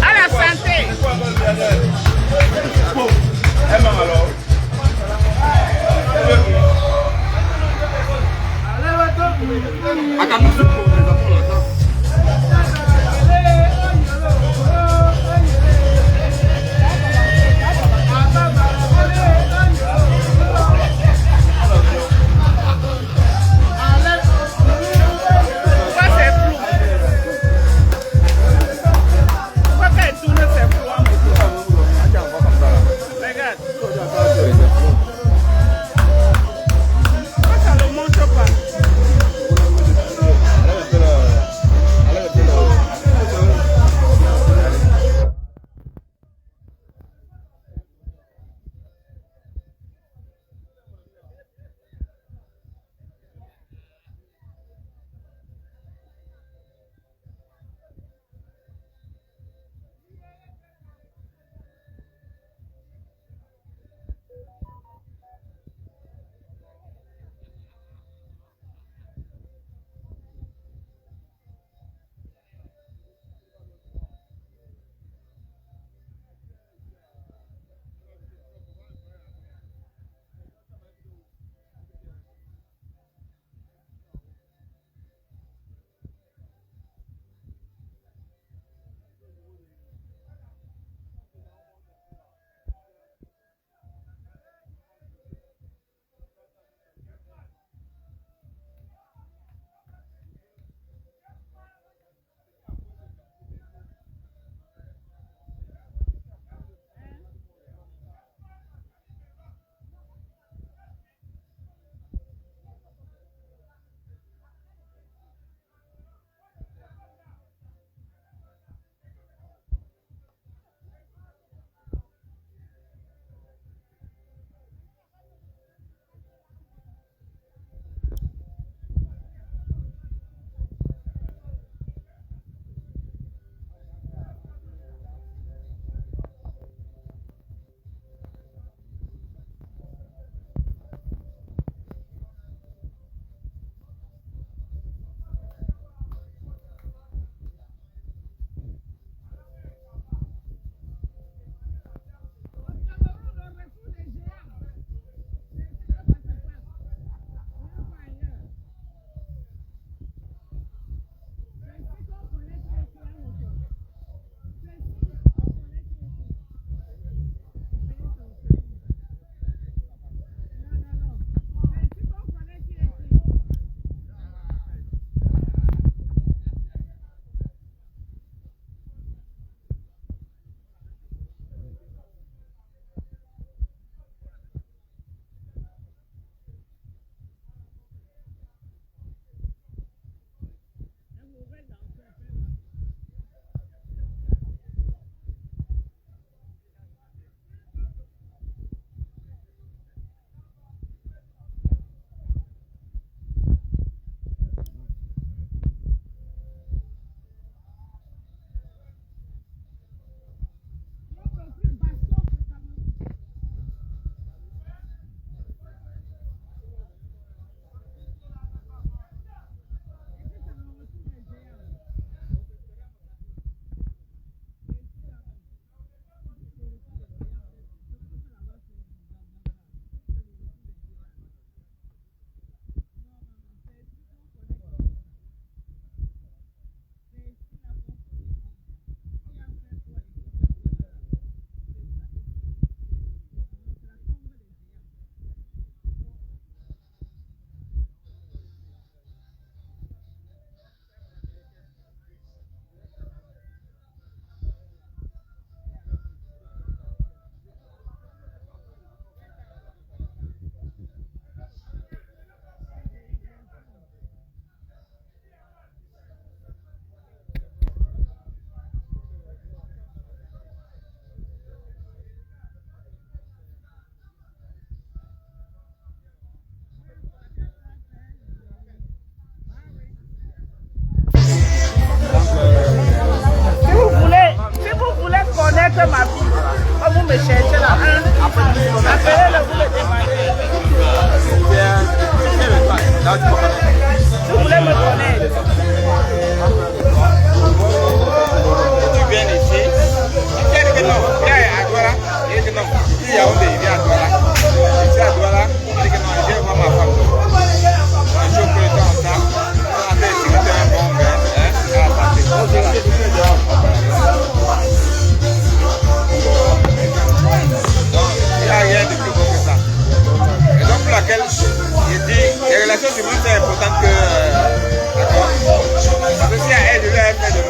À la santé.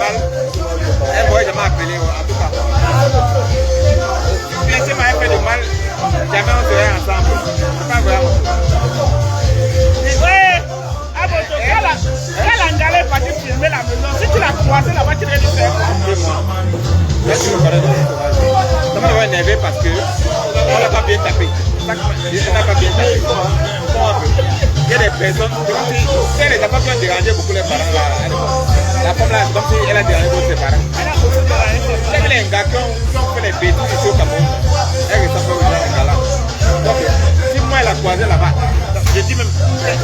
mal, elle m'aurait jamais appelé en tout cas. Bien sûr, m'avait fait de mal, jamais on serait ensemble. C'est pas vraiment. Ouais, à votre quelle angale est partie filmer la maison? Si tu l'as croisé là-bas, tu devais lui faire quoi? Là, tu me connais dans l'entourage. Ça m'a énervé parce que on l'a pas bien tapé. On n'a pas bien tapé. Il y a des personnes, c'est comme si elle n'a pas bien dérangé beaucoup les parents là. La femme là, c'est comme si elle a dérangé beaucoup ses parents. C'est que les gars qui ont fait les bêtises ici au Cameroun, elle ressemble pas aux gens là. Donc, si moi elle a croisé là-bas, je dis même,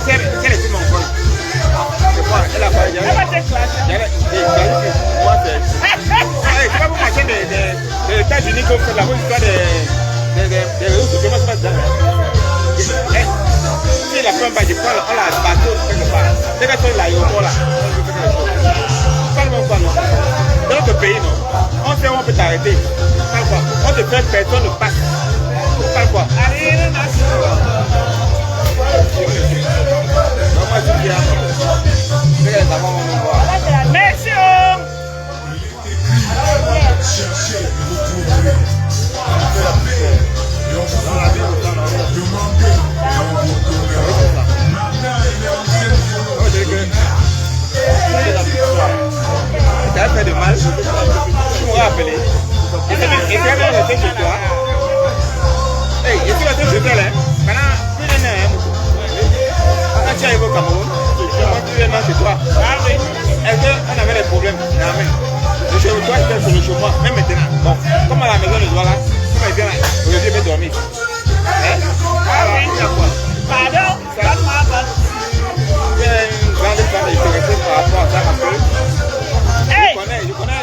si elle était mon frère, c'est moi, elle a pas dit. Elle va te clasher. Moi, c'est pas pour marcher des États-Unis comme c'est la bonne histoire des réseaux sociaux, moi, c'est pas ça. Si la femme va, je prends la bateau quelque part. C'est que c'est l'aéroport là. Parle-moi quoi, non? Dans notre pays, non? On sait où on peut t'arrêter. Parle quoi? On te fait personne ne passe. Parle quoi? Allez, merci. Non, moi, je dis à moi. C'est que les enfants vont nous voir. Merci. Ça a fait de mal. Tu m'aurais appelé. Et c'est bien resté chez toi. Hey, et tu vas te jeter là. Maintenant, plus d'un an. Quand tu arrives au Cameroun, tu viens chez toi. Est-ce qu'on avait des problèmes? Non, le chez toi, c'était sur le chômage, même maintenant. Bon, comme à la maison de Douala, comme il vient là, aujourd'hui, il va dormir. Hein? Il y a quoi? Pardon? Il y a une grande femme intéressée par rapport à ça parce que Hey! je connais.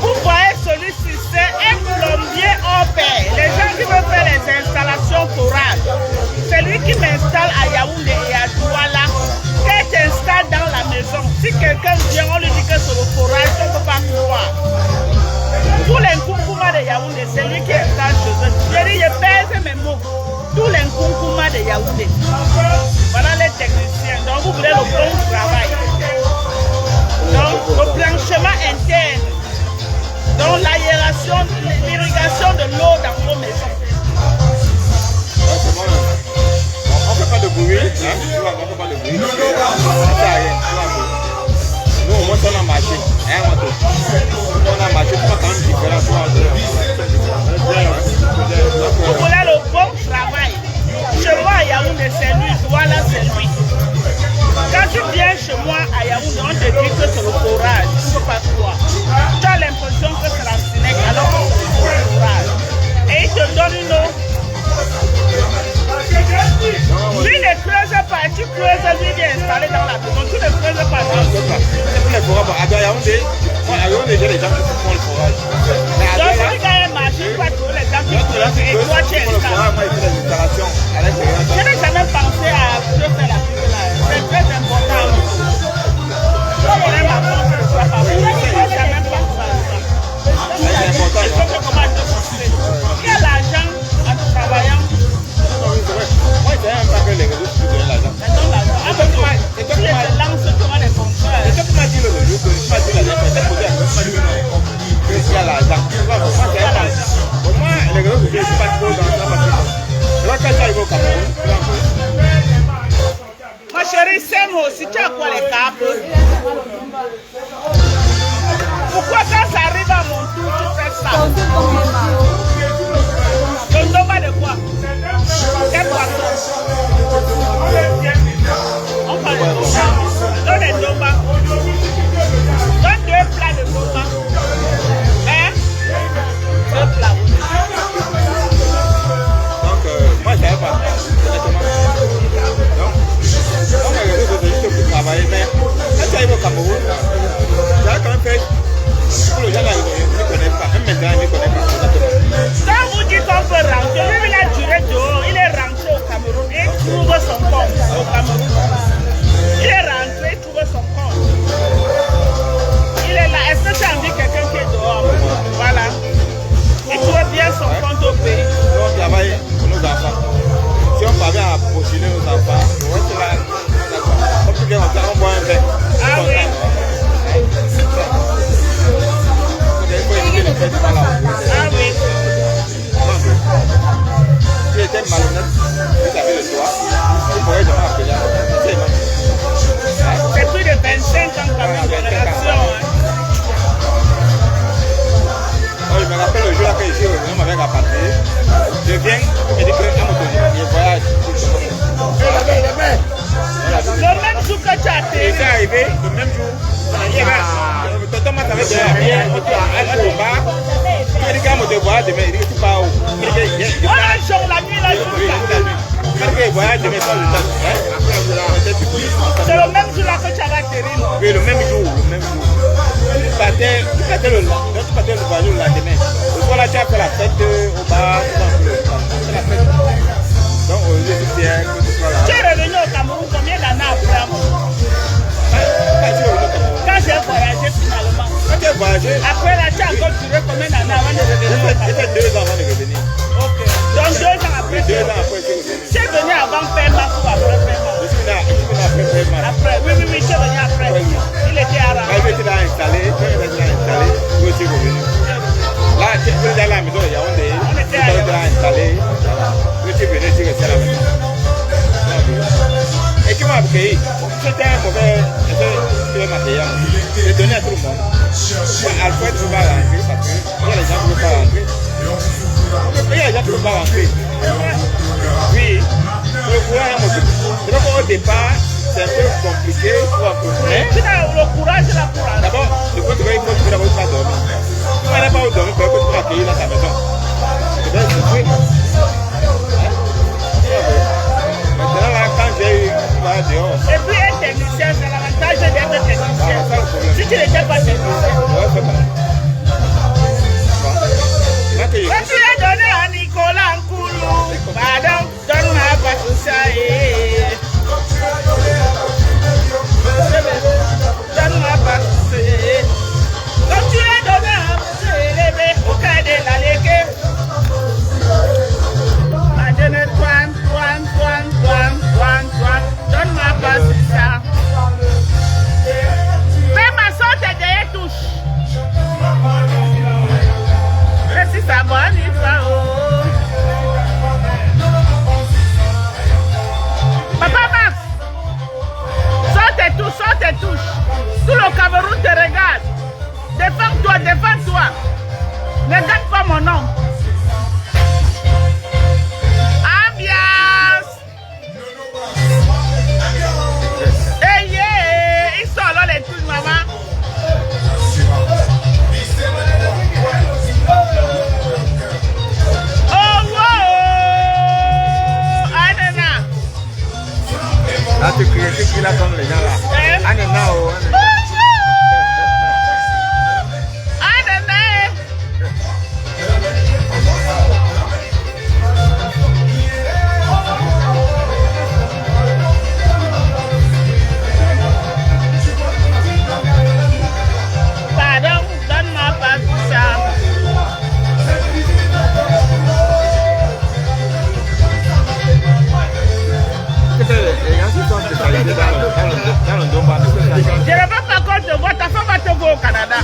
Vous voyez celui-ci, c'est un plombier hors pair. Les gens qui veulent faire les installations chorales. C'est lui qui m'installe à Yaoundé et à Douala. Quand tu installes dans la maison, si quelqu'un vient, on lui dit que c'est le forage, on ne peut pas croire. Tous les Nkunkumas de Yaoundé, c'est lui qui installe chez eux. Je dis, je pèse mes mots. Tous les Nkunkumas de Yaoundé. Voilà les techniciens. Donc vous voulez le bon travail. Donc le blanchiment interne. Donc l'aération, l'irrigation de l'eau dans vos maisons. On ne fait pas de bruit, hein? On ne fait pas de bruit. Ça rien, nous au moins on a marché, hein, on a marché, c'est pas quand même différent. Vous voulez le bon travail. Chez moi à Yaoundé, c'est lui, voilà c'est lui. Quand tu viens chez moi à Yaoundé, on te dit que c'est le forage, tu ne peux pas croire. Tu as l'impression que c'est la Sénèque alors que c'est le forage. Et il te donne une eau. Lui ne creuse pas, tu creuses, lui vient installer dans la maison, tu ne creuses pas. C'est pour les forages. À Yaoundé, j'ai les gens qui font le forage. Donc si tu gagnes un marché, tu vas trouver les gens qui creusent et toi tu installes. Moi, il fait les installations à l'intérieur. Je n'ai jamais pensé à faire la pub là. C'est très important. Je connais ma femme, je ne sais pas. Je n'ai jamais pensé à ça. C'est important. Il faut que comment te penser. Il y a l'argent en travaillant. Moi, je n'aime pas que les réseaux sociaux donnent l'argent. Et toi, tu lances, tu auras des contrats. Et toi, tu m'as dit le jour que tu m'as dit la dernière fois, tu m'as dit qu'il y a l'argent. Pour moi, les réseaux sociaux, je ne suis pas trop dans ça parce que quand tu arrives au Cameroun, Ma chérie, c'est moi aussi, tu as quoi les capes? Pourquoi quand ça arrive à mon tour, tu fais ça? Le ndomba de quoi? Quel poisson? On parle de ndomba. Donne les ndomba. Donne 2 plats de ndomba. Hein? 2 plats. donc moi, je ne savais pas. Donc, les réseaux sociaux, c'est juste pour travailler. Mais quand tu arrives au Cameroun, arrivé le même jour. Tonton m'a savait déjà rien. On tombe bas. Il dit qu'on te voit demain. Il dit que tu pars où? On a chaud la nuit, la journée. Il voyage demain sans le temps. C'est le même jour là que tu avais atterri. Oui, le même jour. Tu partais le voyage le lendemain. Le soir là, tu as fait la fête au bar. C'est la fête. Donc, au lieu de faire que ce soit là. Tu es revenu au Cameroun combien d'années après? Quand j'ai voyagé finalement. Quand tu as voyagé? Après là, tu as encore duré combien d'années avant de revenir? J'ai fait 2 ans avant de revenir. Ok. Donc 2 ans après? 2 ans après, je suis revenu. Tu es venu avant Pema ou après Pema? Je suis venu après Pema. Après, oui, tu es venu après. Il était à la... Quand il était là installé, je suis revenu. Là, tu es déjà à la maison, il y a On était à installé. Je suis venu, je suis resté à la maison. Et qui m'a accueilli? C'était un mauvais matériel. J'ai donné à tout le monde. Alfred ne veut pas rentrer parce qu'il y a des gens qui ne veulent pas rentrer. Il y a des gens qui ne veulent pas rentrer. Oui, le courage est motivé. C'est donc au départ, c'est un peu compliqué pour approcher. Le courage, c'est la courage. D'abord, il faut trouver une chose d'abord pas dormir. Si on n'a pas où dormir, il faut que tu accueillir dans ta maison. C'est bien souffrir. Maintenant, là, quand j'ai eu dehors. Et puis, être technicien, c'est l'avantage d'être technicien. Si tu n'étais pas technicien. Ouais, c'est bon. Quand tu l'as donné à Nicolas Nkoulou, pardon, donne-moi pas tout ça. Donne-moi pas tout ça. Quand tu l'as donné à M. Élébé, au cas de la légué. Donne-moi pas ça. Fais ma sorte derrière touche. Et si ça va, il va oh. Papa Max, sors tes touches. Tout le Cameroun te regarde. Défends-toi. Ne garde pas mon nom. Hey, ils sont là les touches, maman. Oh, wow. Anana. Là, tu cries là comme les gens là. Anana, oh. Je ne veux pas qu'on te voit, ta femme va te voir au Canada.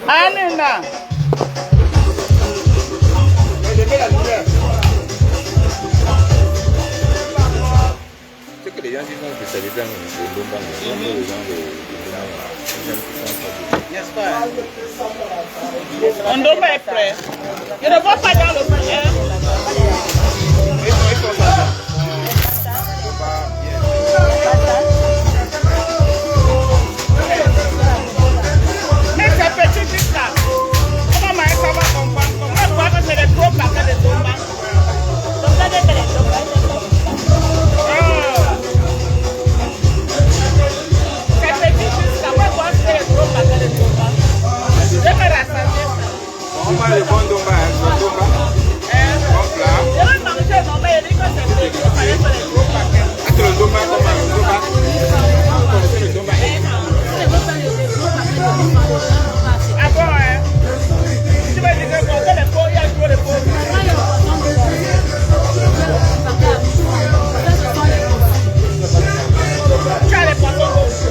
Anina. C'est que les gens qui sont spécialisés en Lomba, les gens On doit être prêt. Je ne vois pas dans le prêt. Mais c'est petit juste là. Comment ça va comprendre? Comment voir que c'est des gros paquets de tomba? C'est petit juste là. Moi, voir que c'est des gros paquets de tomba. Je vais me rassembler ça. on va les bons tomba, bon plat. Je vais manger, non, mais il dit que c'est petit. Il fallait faire des gros paquets. Entre le tomba, comment le tomba? Vous connaissez le tomba? Ah bon, hein? Tu vas dire que quand les pauvres, il y a toujours les pauvres. Tu as les poissons rouges.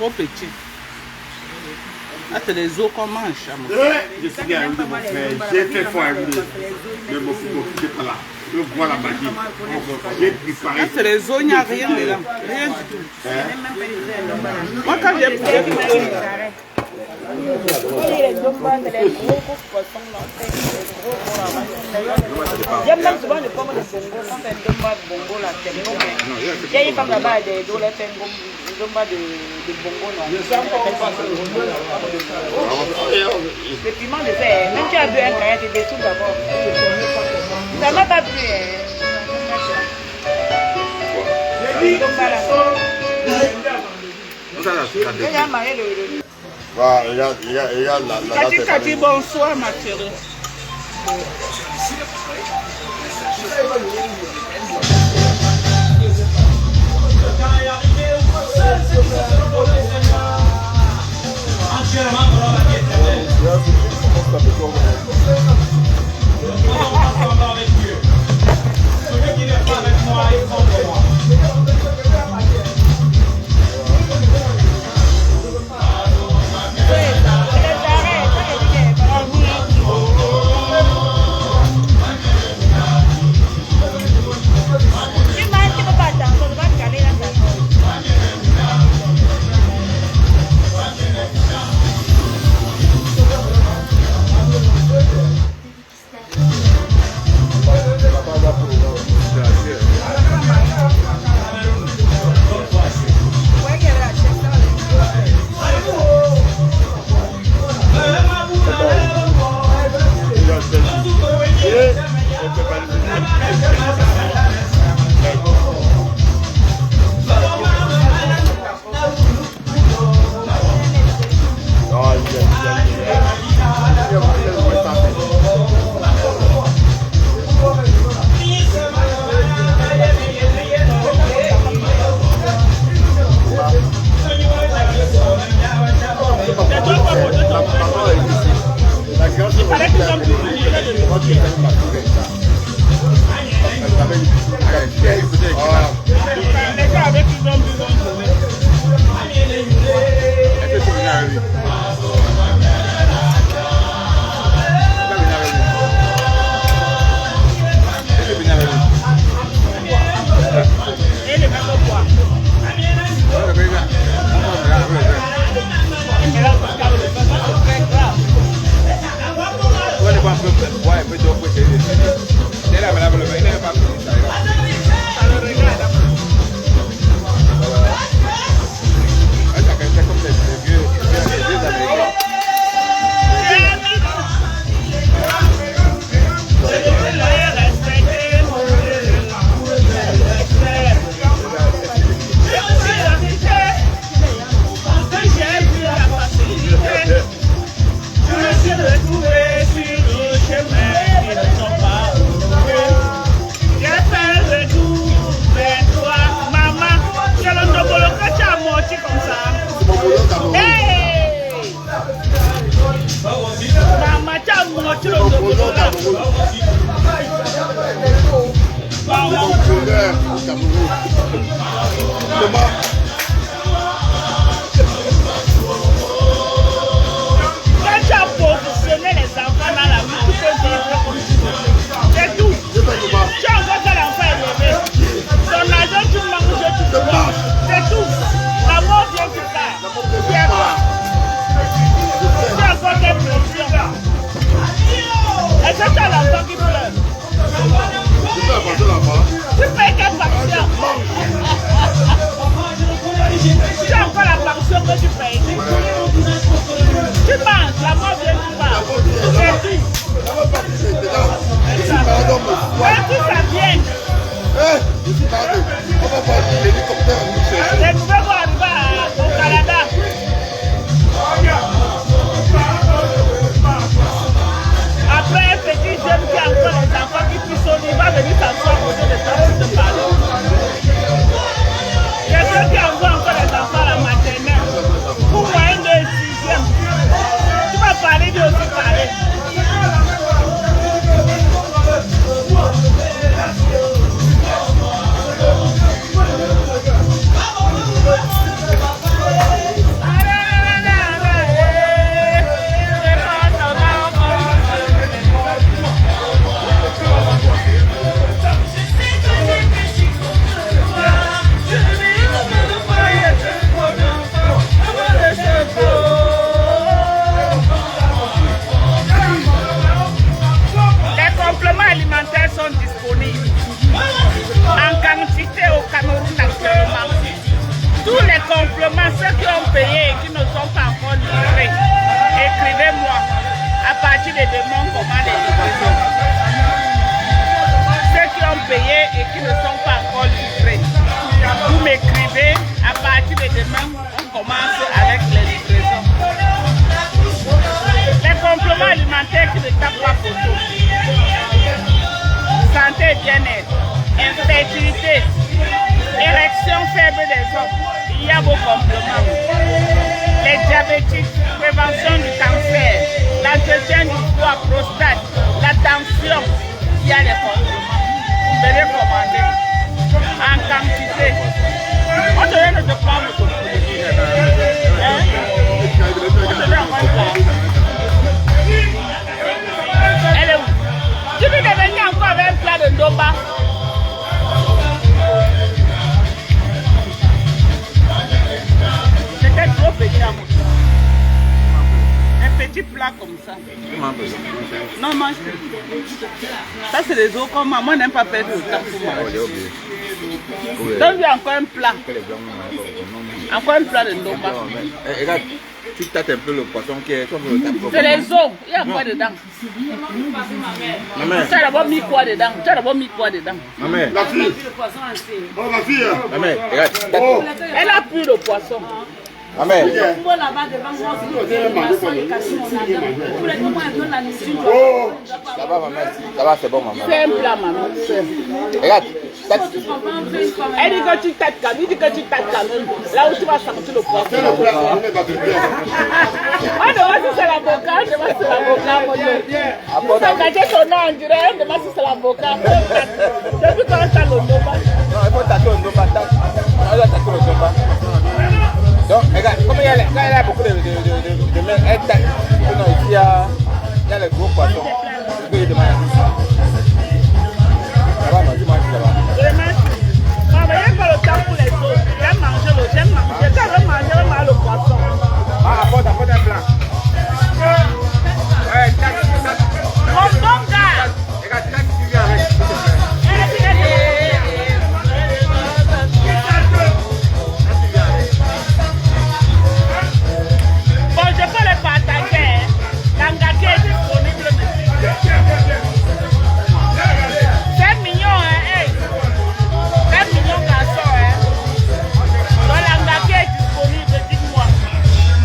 trop petit. Là, c'est les os qu'on mange. Je suis arrivé de mon frère. J'ai fait foi avec le m'occuper par là. Je vois la magie. J'ai préparé. Là, c'est les os, il n'y a rien dedans. Rien du tout. Moi, quand j'ai pris j'aime même souvent le pomme de bongo. Quand c'est un domba de bongo là, c'est bon. Il y a une femme là-bas, des dos, elle fait un domba de bongo. Non. Le piment de fer, même tu as bu un cahier, tu dessous d'abord. Ça m'a pas plu. Domba là. Il y a marié le. Voilà, il y a la Kati, bonsoir ma chérie. disponibles en quantité au Cameroun actuellement. Tous les compléments, ceux qui ont payé et qui ne sont pas encore livrés, écrivez-moi à partir de demain comment les livraisons. Ceux qui ont payé et qui ne sont pas encore livrés, vous m'écrivez à partir de demain, on commence avec les livraisons. Les compléments alimentaires qui ne tapent pas photo. Santé et bien-être, infertilité, érection faible des hommes, il y a vos compléments. Les diabétiques, prévention du cancer, l'entretien du foie, prostate, la tension, il y a les compléments. Vous devez commander en quantité. On devrait ne pas vous trouver. On devrait encore là. Elle est où? Tu veux devenir encore avec un plat de ndomba? C'était trop petit à moi. Un petit plat comme ça. Non, mange. Ça, c'est les os comme moi. Moi, je n'aime pas perdre le temps pour manger. Donne-lui encore un plat. Encore un plat de ndomba. Regarde, tu tâtes un peu le poisson qui est comme le tape. C'est les os. Il y a quoi dedans? Tu as d'abord mis quoi dedans? Tu as d'abord mis quoi dedans? Maman, La fille. Oh, la fille. maman, regarde. Oh. Elle a pris le poisson. Maman, Oh. ça va maman, ça va, c'est bon maman. C'est un plat, maman. Regarde, Elle dit que tu tâtes quand même. Il dit que tu tâtes quand même. Là où tu vas sortir le poisson. C'est le plat. On est pas de bien. On demande si c'est l'avocat. On demande si c'est l'avocat. Ça cache son nom, on dirait. On demande si c'est l'avocat. Depuis quand on t'a le ndomba? non, il faut tâter au ndomba, on doit tâter au ndomba. Donc, regarde, comme il y a beaucoup de mains, elle tâte. Non, ici, il y a les gros poissons. Je peux y demander. Ça va, non, tu manges, ça va. Maman, il n'y a pas le temps pour les autres. J'aime manger le j'aime manger. Quand je veux manger, je mange le poisson. Ah, apporte un plat. Ouais, tâte. Mon bon gars. Regarde, tâte, tu viens avec. Bon, je peux les partager. L'engagé est disponible. C'est mignon, hein? Hey. C'est mignon, garçon, hein? Donc, l'engagé est disponible, dites-moi.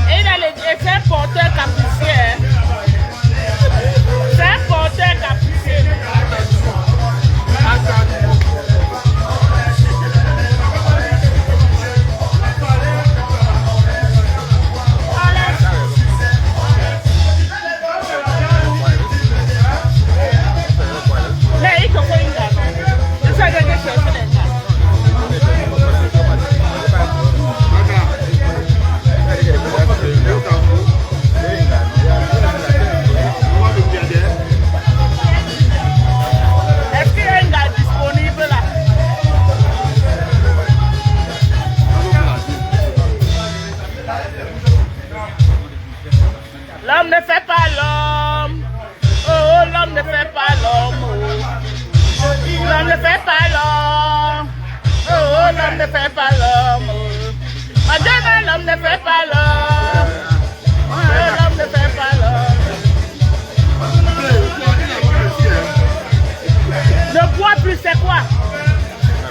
Et il a c'est un porteur capricieux, hein? C'est un porteur capricieux. Mais il faut faire une gamme. Je sais que je cherche les gars. Est-ce qu'il y a un gars disponible là? L'homme ne fait pas l'homme. Oh, l'homme ne fait pas l'homme. L'homme ne fait pas l'homme. Oh, l'homme ne fait pas l'homme. Madame, l'homme ne fait pas l'homme. Oh, l'homme ne fait pas l'homme. Ne bois plus, c'est quoi?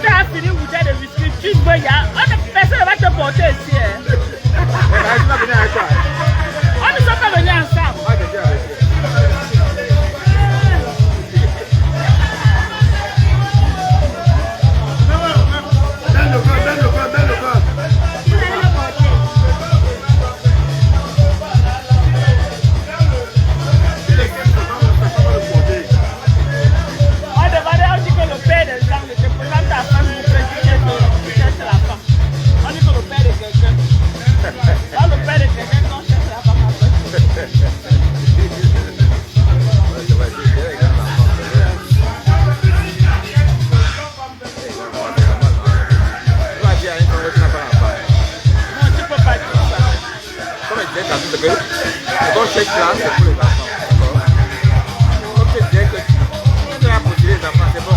Tu as fini vous dire de biscuits, tu veux, personne ne va te porter ici. Hein. On ne sont pas venus ensemble. Cette classe, c'est pour les enfants. Comme je disais que tu as posé les enfants, c'est bon.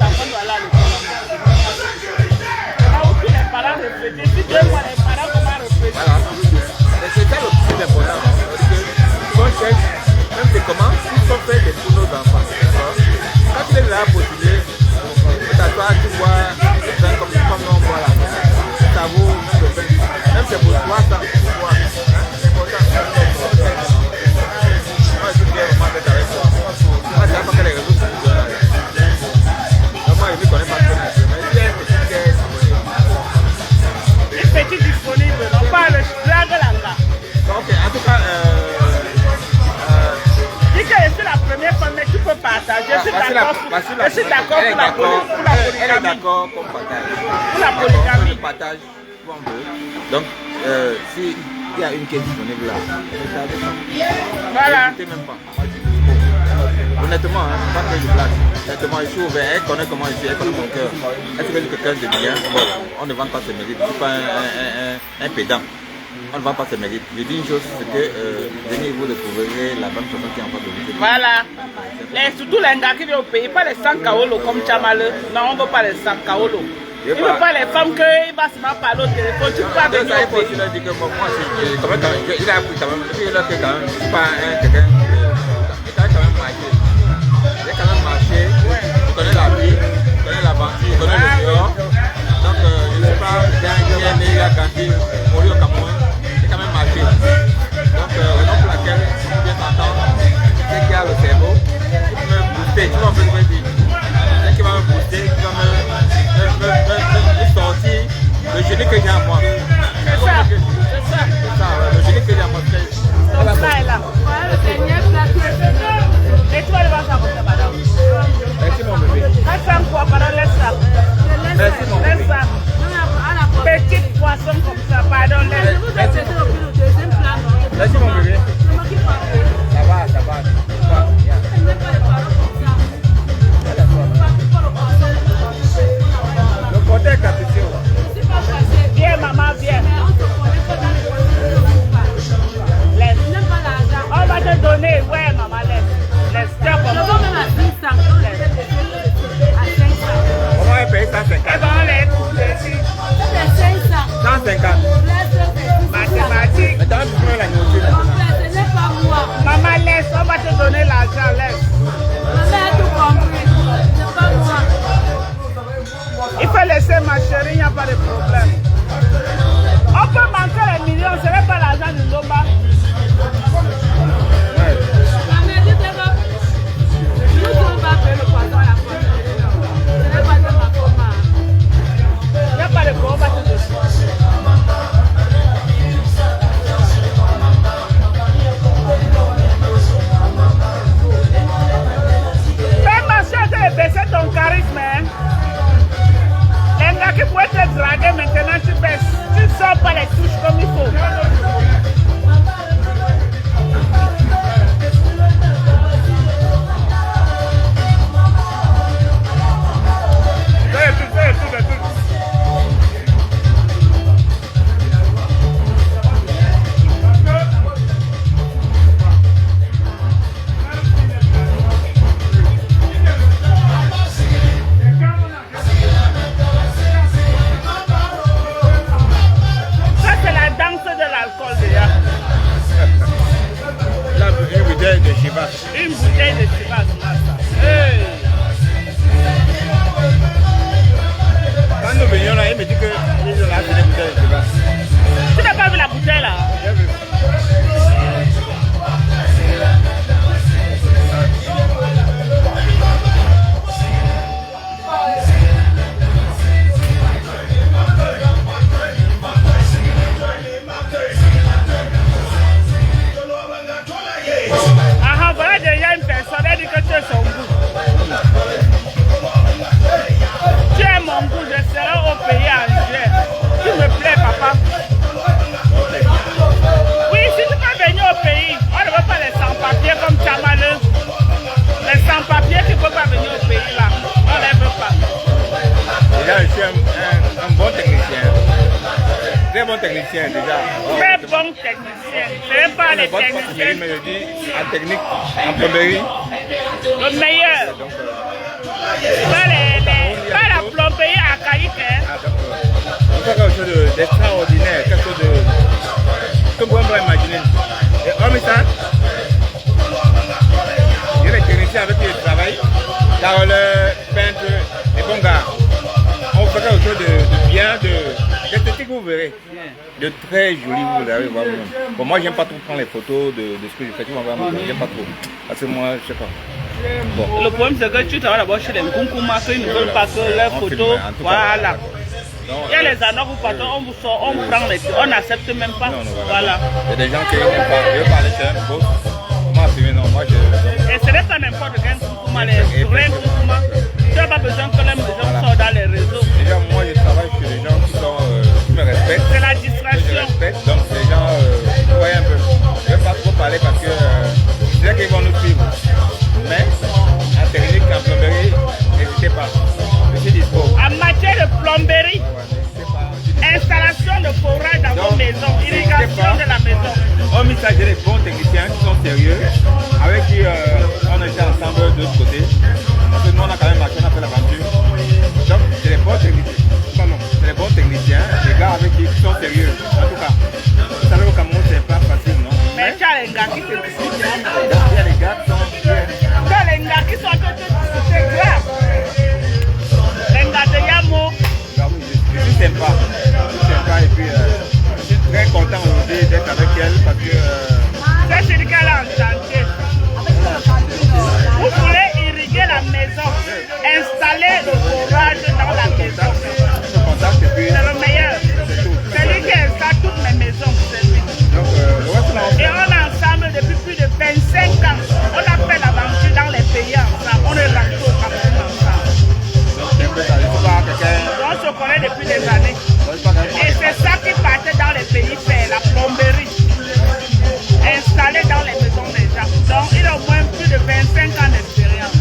enfants doivent aller à l'école. Là où tous les parents reflétaient, si 2 mois les parents comment refléter. Voilà. C'est ça le plus important. Parce que quand cherche, même des commandes, il faut faire des pour nos enfants. Quand tu es là pour postuler, toi, tu vois, comme nous on voit là. Ça vaut même c'est pour toi, ça pour toi. C'est important. Moi, je suis vraiment avec avec toi. Moi, c'est pas que les réseaux sociaux là. Moi, je ne connais pas trop. Une petite disponible, non pas le blague là. Ok, en tout cas, dis que je suis la première femme, mais tu peux partager. Je suis d'accord pour la polygamie. Elle est d'accord qu'on partage. Pour la polygamie. On partage où on veut. Donc, s'il y a une qui est disponible là, voilà. Même pas. Honnêtement, hein, pas que je blague. Honnêtement, je suis ouvert. Elle connaît comment je suis, elle connaît mon cœur. Elle se fait quelqu'un de bien. Bon, on ne vend pas ses mérites. Je ne suis pas un pédant. On ne vend pas ses mérites. Je dis une chose, c'est que venez vous découvrirez la bonne personne qui est en face de vous. Voilà. Surtout les gars qui viennent au pays, pas les 100 kaolo comme Chamale. Non, on ne veut pas les 100 kaolo. Il ne veut pas les femmes qu'il va se parler au téléphone. Tu peux pas venir au pays. Il a dit que moi, il a appris quand même. Il a fait quand même. Je ne suis pas quelqu'un. Il a quand même marché. Il a quand même marché. Il connaît la vie. Il connaît la banque. Il connaît le dehors. Donc, je ne sais pas bien né, il a grandi au Cameroun. Il a quand même marché. Donc, raison pour laquelle, si tu viens t'entendre, c'est qu'il y a le cerveau. Il peut me booster. Tu vois un peu ce que je dis. C'est qu'il va me booster. Il va me sortir le génie que j'ai en moi. C'est ça. Le génie que j'ai en moi. Donc ça est là. Et toi, le ventre à votre madame. Merci mon bébé. Laisse quoi, pardon, laisse ça. Merci mon bébé. Laisse ça. Petite poisson comme ça, pardon, laisse. Merci mon bébé. Ça va. Le côté est capricieux. Viens, maman, viens. Laisse. On va te donner, ouais, maman, laisse. Laisse, tiens, comme ça. On va payer 150. Eh ben, on laisse. 150. Mathématiques. Mais t'as vu comment la nourriture maintenant? Maman, laisse, on va te donner l'argent, laisse. Il faut laisser ma chérie, il n'y a pas de problème. On peut manquer les millions, ce n'est pas l'argent du Ndomba. Il n'y a pas de problème. Fais marcher de baisser ton charisme. Hein? Les gars qui pouvaient te draguer maintenant, tu baisses. Tu ne sors pas les touches comme il faut. Une bouteille de Chivas, hey. Quand nous venions là, il me dit que ils ont acheté des bouteilles de Chivas. Tu n'as pas vu la bouteille là? J'ai vu. Voilà déjà une personne, elle dit que tu es son goût. Tu es mon goût, je serai au pays en juillet. Tu me plais, papa. Oui, si tu peux venir au pays, on ne veut pas les sans-papiers comme Chamale. Les sans-papiers qui ne peuvent pas venir au pays là, on ne les veut pas. Déjà, je suis un bon technicien. Très bon technicien déjà. Très bon technicien. Ce n'est pas les techniciens. Mais je dis en technique, en plomberie. Le meilleur. Donc, Pas les d'extraordinaire, quelque chose de... que vous pouvez imaginer. Et hormis ça, il y a des techniciens avec qui ils travaillent, caroleurs, peintres, les bons gars. On fait quelque chose de bien, d'esthétique, vous verrez. De très joli, vous verrez. Bon, moi, j'aime pas trop prendre les photos de ce que je fais. J'aime pas trop. Parce que moi, je sais pas. Bon. Le problème, c'est que tu travailles d'abord chez les Nkunkumas, qu'ils ne veulent pas que leurs photos. Voilà. Il y a les annonces où on vous sort, on prend les on n'accepte même pas. Non, voilà. Il y a des gens qui n'aiment pas. Je veux parler de un beau. Moi, c'est non, moi, je... Et ce n'est pas n'importe quel Nkunkuma, les vrais Nkunkuma. Tu n'as pas besoin que les maisons sortent dans les réseaux. Déjà, moi, je travaille chez des gens qui me respectent. C'est la Je distraction. respecte, donc ces gens, vous voyez un peu. Je ne vais pas trop parler parce que c'est là qu'ils vont nous suivre. Mais, en technique, en plomberie, n'hésitez pas. Je suis dispo. En matière de plomberie, installation de forage dans vos maisons, irrigation de la maison. On met ça, j'ai des bons techniciens qui sont sérieux, avec qui on était ensemble de l'autre côté. Parce que nous, on a quand même marché, on a fait l'aventure. Donc, c'est des bons techniciens. C'est des bons techniciens, des gars avec qui sont sérieux. En tout cas, vous savez, au Cameroun, c'est pas facile, non? Mais tu as les gars qui te disent. Il y a les gars qui sont... Tu as les gars qui sont c'est grave. Les gars de Yamo. Je suis sympa. Et puis, je suis très content aujourd'hui d'être avec elle parce que... C'est celui qui est là en chantier. Vous voulez irriguer la maison, installer le forage dans la maison. C'est le meilleur. C'est lui qui installe toutes mes maisons. Et on est ensemble depuis plus de 25 ans. On a fait l'aventure dans les pays ensemble. On est rentrés au Cameroun ensemble. On se connaît depuis des années. Et c'est ça qui partait dans les pays faire, la plomberie. Installée dans les maisons des gens. Donc il a au moins plus de 25 ans d'expérience.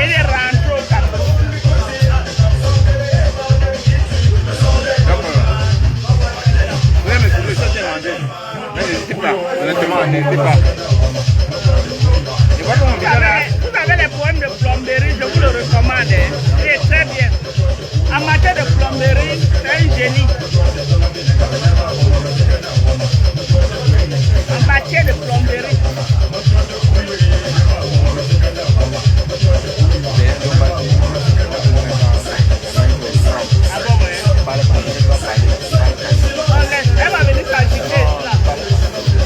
Il est rentré au Cameroun. N'hésitez pas, honnêtement, n'hésitez pas. Vous avez les problèmes de plomberie, je vous le recommande. C'est très bien. En matière de plomberie, c'est un génie. En matière de plomberie. Ah bon, ouais. Elle va venir s'agiter là.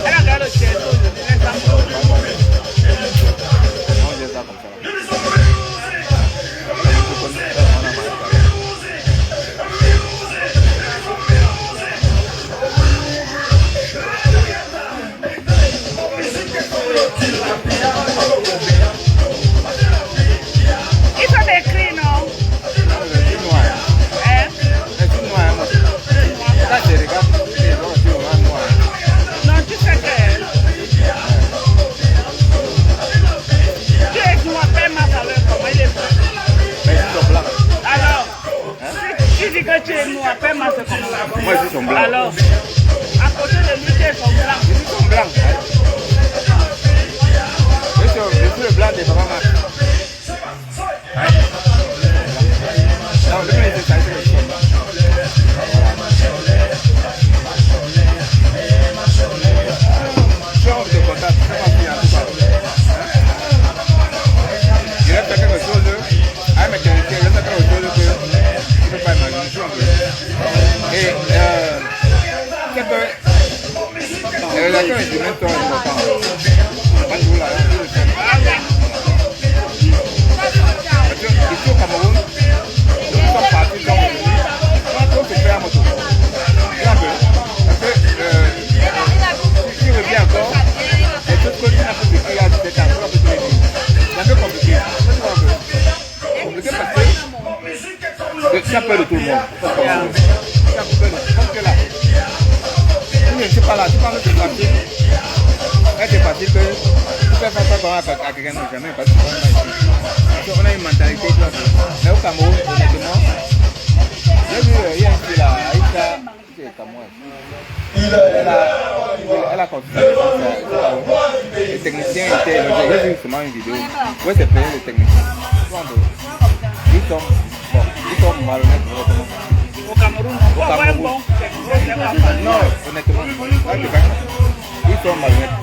Elle a gardé le chien. Il faut m'écrire, non? Non, tu sais que... Tu es noir, paie-moi ça, comment il est fait. Alors, si tu dis que tu es noir, paie-moi ça, comment. Moi, je suis son blanc. Alors, à côté de lui, tu es son blanc. Je suis son blanc. Je suis le blanc des parents. Non, le blanc, c'est ça. Je te contacte, je vais faire quelque chose, avec mes techniciens, je vais faire quelque chose que je ne peux pas imaginer. Et les relations humaines sont importantes. Pas toujours là, parce que ici au Cameroun, nous sommes partis dans le pays, on se fait à moto. Parce que si tu reviens encore, les choses que tu n'as pas vécu là, c'est un peu compliqué. C'est un peu compliqué. Compliqué parce que tu as peur de tout le monde. Tu as peur de comme que là. Si je ne suis pas là, tu parles de facile. C'est facile que tu peux faire ça à quelqu'un de jamais parce qu'on a une mentalité classe. Mais au Cameroun, honnêtement, j'ai vu il y a une fille là, Aïcha, c'est Cameroun. Elle a consulté les techniciens étaient, j'ai vu seulement une vidéo où elle s'est payée les techniciens. Ils sont malhonnêtes. Au Cameroun, pour avoir un bon technicien. Non, honnêtement, ils sont malhonnêtes.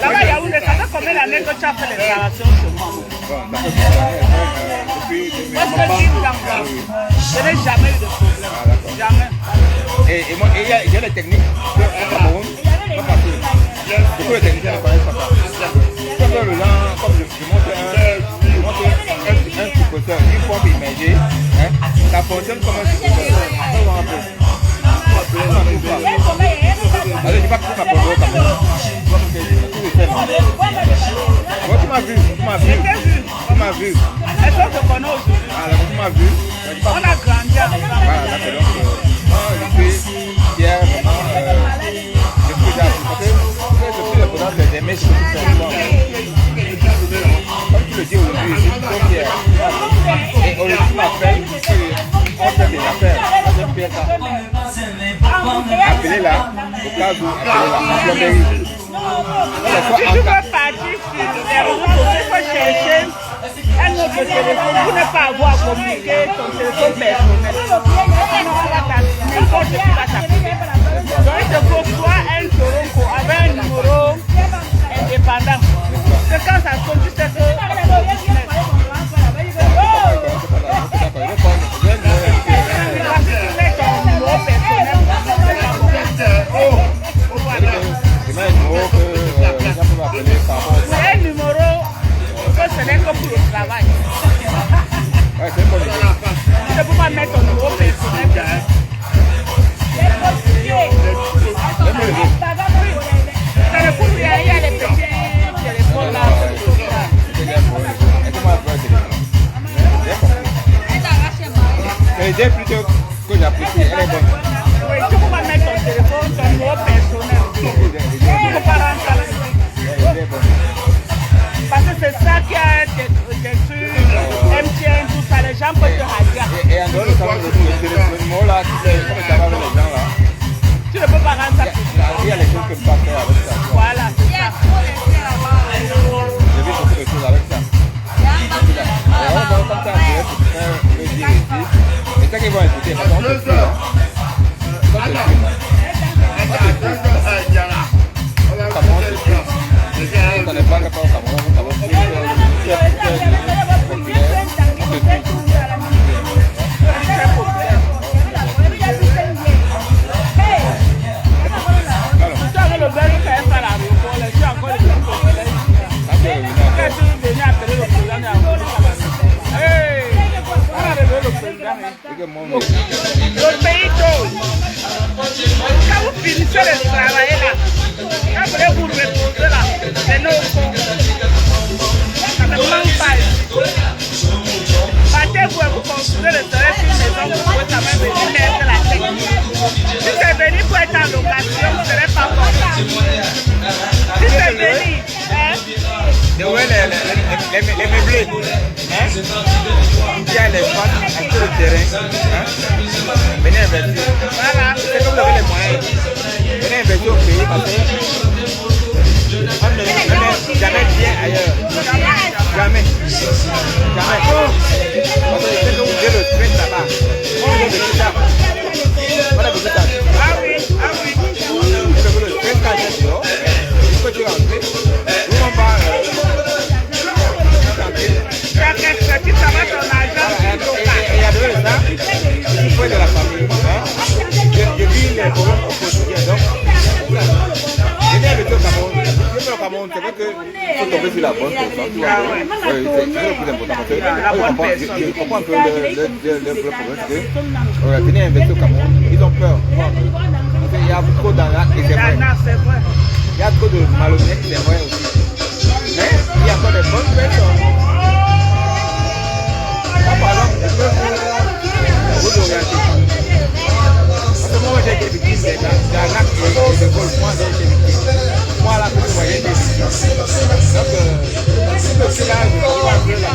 Là-bas, Yaoundé, ça fait combien d'années que tu as fait l'installation chez moi? Moi, je me dis, je n'ai jamais eu de problème. Jamais. Et moi, il y a les techniques au Cameroun, pas partout. Beaucoup de techniciens ne connaissent pas ça. Comme le gens, comme je montre un supporteur, une pompe immergée, ça fonctionne comme un supporteur. Allez, je ne vais pas couper ma pompe au Cameroun. Tu m'as vu. Est-ce que tu connais aujourd'hui? Tu m'as vu. On a grandi avec ça. Voilà, je suis fier, je suis d'apporter des mèches que tu fais. Comme tu le dis aujourd'hui, je suis trop fier. Et aujourd'hui, tu m'appelles, on fait des affaires. J'aime bien ça. Appelez-là, au cas où, appelez-là. Si tu veux partir sur les réseaux sociaux, il faut chercher un autre téléphone pour ne pas avoir à communiquer ton téléphone personnel. N'importe qui va t'appeler. Donc il te faut soit un Toronko avec un numéro indépendant. C'est quand ça sonne, tu sais que c'est un numéro que ce n'est que pour le travail. Tu ne peux pas mettre ton numéro personnel. C'est le coup où il y a les petits téléphones là. C'est plutôt que j'apprécie, elle est bonne. Oui, tu peux pas mettre ton téléphone, ton numéro personnel. Tu ne peux pas rendre ça. Parce que c'est ça qui a des trucs, MTN, tout ça, les gens peuvent te hacker. Et en dehors de ça, le numéro là, comme ça va avec les gens là, tu ne peux pas rendre ça. il y a les choses que je ne peux pas faire avec ça. Voilà, c'est ça. Je vis beaucoup de choses avec ça. Et on va comme ça, je vais faire le dire ici. Et c'est qu'ils vont écouter, parce qu'on peut faire. Quand c'est film, on n'est pas capable au Cameroun, on va le bel qui est par la rue, les gens encore les gens quand tu venais appeler le président hey, on a réveillé le président. Le pays tourne. Quand vous finissez de travailler là, quand vous voulez vous reposer là, c'est nos cons. Ça ne manque pas. Partez-vous et vous construisez le terrain sur une maison, vous pouvez quand même venir mettre la technique. Si c'est venu pour être en location, vous ne serez pas content. Si c'est venu, de où les meublés, il y a les femmes à tout le terrain, venez investir. voilà. C'est comme vous avez les moyens, venez investir au pays parce que on ne met jamais bien ailleurs. Jamais. Parce que c'est que vous avez le train là-bas. On a besoin de ça. On a besoin de ça. Ah oui. Le train quand c'est dehors, il faut tu rentrer. Nous on va Tu travailles ton argent. et il y a de ça, il faut de la famille. Je vis les problèmes au quotidien. Donc, je viens avec le Cameroun. Je viens au Cameroun, c'est vrai qu'il faut tomber sur la bonne personne. C'est le plus important. Je comprends un peu le problème. Que venir investir au Cameroun, ils ont peur. Parce qu'il y a trop d'arnaques et c'est vrai. Il y a trop de malhonnêtes, c'est vrai aussi. Mais il y a encore des bonnes personnes. Par exemple, vous orientez. Parce que moi j'ai été victime d'arnaques et de vol. Moi j'ai été victime. Moi là, j'ai été victime. Donc, si le village, je vois un peu là.